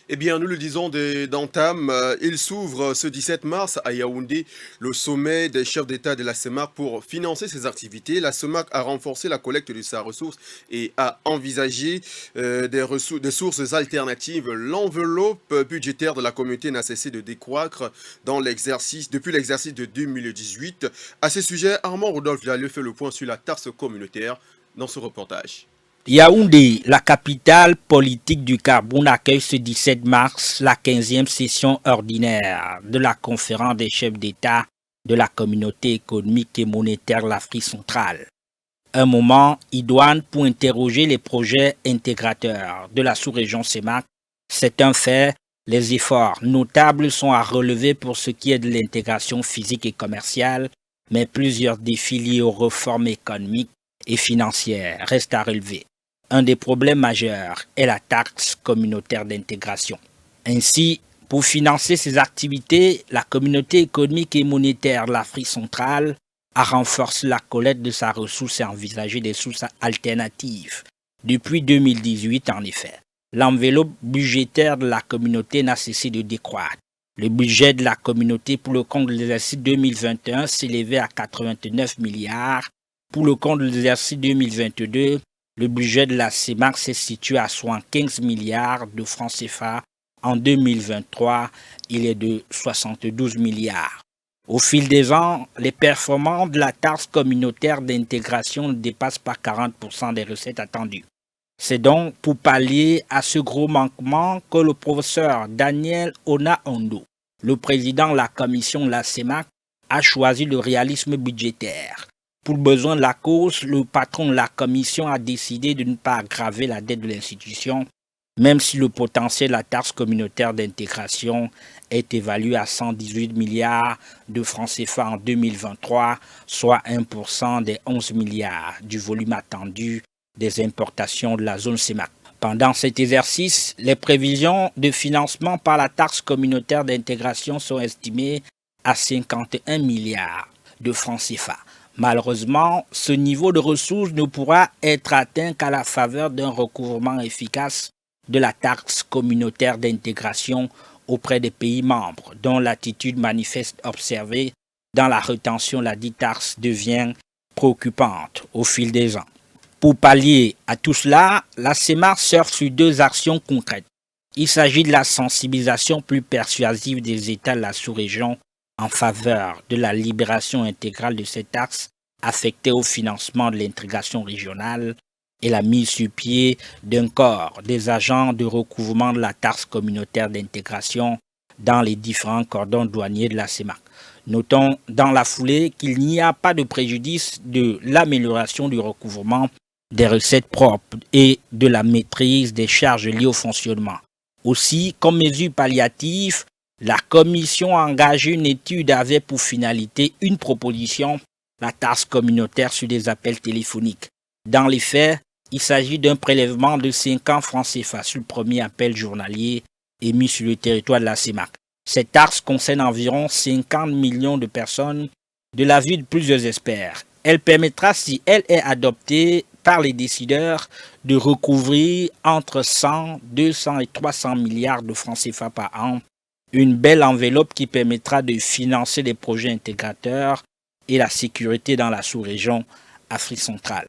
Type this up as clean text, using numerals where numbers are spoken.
Eh bien, nous le disons d'entame, il s'ouvre ce 17 mars à Yaoundé le sommet des chefs d'État de la CEMAC pour financer ses activités. La CEMAC a renforcé la collecte de sa ressource et a envisagé des sources alternatives. L'enveloppe budgétaire de la communauté n'a cessé de décroître depuis l'exercice de 2018. À ce sujet, Armand Rodolphe Jallieu fait le point sur la taxe communautaire dans ce reportage. Yaoundé, la capitale politique du Cameroun, accueille ce 17 mars la 15e session ordinaire de la conférence des chefs d'État de la communauté économique et monétaire de l'Afrique centrale. Un moment idoine pour interroger les projets intégrateurs de la sous-région CEMAC. C'est un fait, les efforts notables sont à relever pour ce qui est de l'intégration physique et commerciale, mais plusieurs défis liés aux réformes économiques et financières restent à relever. Un des problèmes majeurs est la taxe communautaire d'intégration. Ainsi, pour financer ces activités, la communauté économique et monétaire de l'Afrique centrale a renforcé la collecte de sa ressource et envisagé des sources alternatives. Depuis 2018, en effet, l'enveloppe budgétaire de la communauté n'a cessé de décroître. Le budget de la communauté pour le compte de l'exercice 2021 s'élevait à 89 milliards. Pour le compte de l'exercice 2022, le budget de la CEMAC s'est situé à 75 milliards de francs CFA. En 2023, il est de 72 milliards. Au fil des ans, les performances de la taxe communautaire d'intégration ne dépassent pas 40% des recettes attendues. C'est donc pour pallier à ce gros manquement que le professeur Daniel Ona-Ondo, le président de la commission de la CEMAC, a choisi le réalisme budgétaire. Pour le besoin de la cause, le patron de la commission a décidé de ne pas aggraver la dette de l'institution, même si le potentiel de la taxe communautaire d'intégration est évalué à 118 milliards de francs CFA en 2023, soit 1% des 11 milliards du volume attendu des importations de la zone CEMAC. Pendant cet exercice, les prévisions de financement par la taxe communautaire d'intégration sont estimées à 51 milliards de francs CFA. Malheureusement, ce niveau de ressources ne pourra être atteint qu'à la faveur d'un recouvrement efficace de la taxe communautaire d'intégration auprès des pays membres, dont l'attitude manifeste observée dans la rétention de la dite taxe devient préoccupante au fil des ans. Pour pallier à tout cela, la CEMAC surfe sur deux actions concrètes. Il s'agit de la sensibilisation plus persuasive des États de la sous-région en faveur de la libération intégrale de cette taxe affectée au financement de l'intégration régionale et la mise sur pied d'un corps des agents de recouvrement de la taxe communautaire d'intégration dans les différents cordons douaniers de la CEMAC. Notons dans la foulée qu'il n'y a pas de préjudice de l'amélioration du recouvrement des recettes propres et de la maîtrise des charges liées au fonctionnement. Aussi, comme mesure palliative, la commission a engagé une étude avec pour finalité une proposition, la taxe communautaire sur des appels téléphoniques. Dans les faits, il s'agit d'un prélèvement de 50 francs CFA sur le premier appel journalier émis sur le territoire de la CEMAC. Cette taxe concerne environ 50 millions de personnes de l'avis de plusieurs experts. Elle permettra, si elle est adoptée par les décideurs, de recouvrir entre 100, 200 et 300 milliards de francs CFA par an, une belle enveloppe qui permettra de financer les projets intégrateurs et la sécurité dans la sous-région Afrique centrale.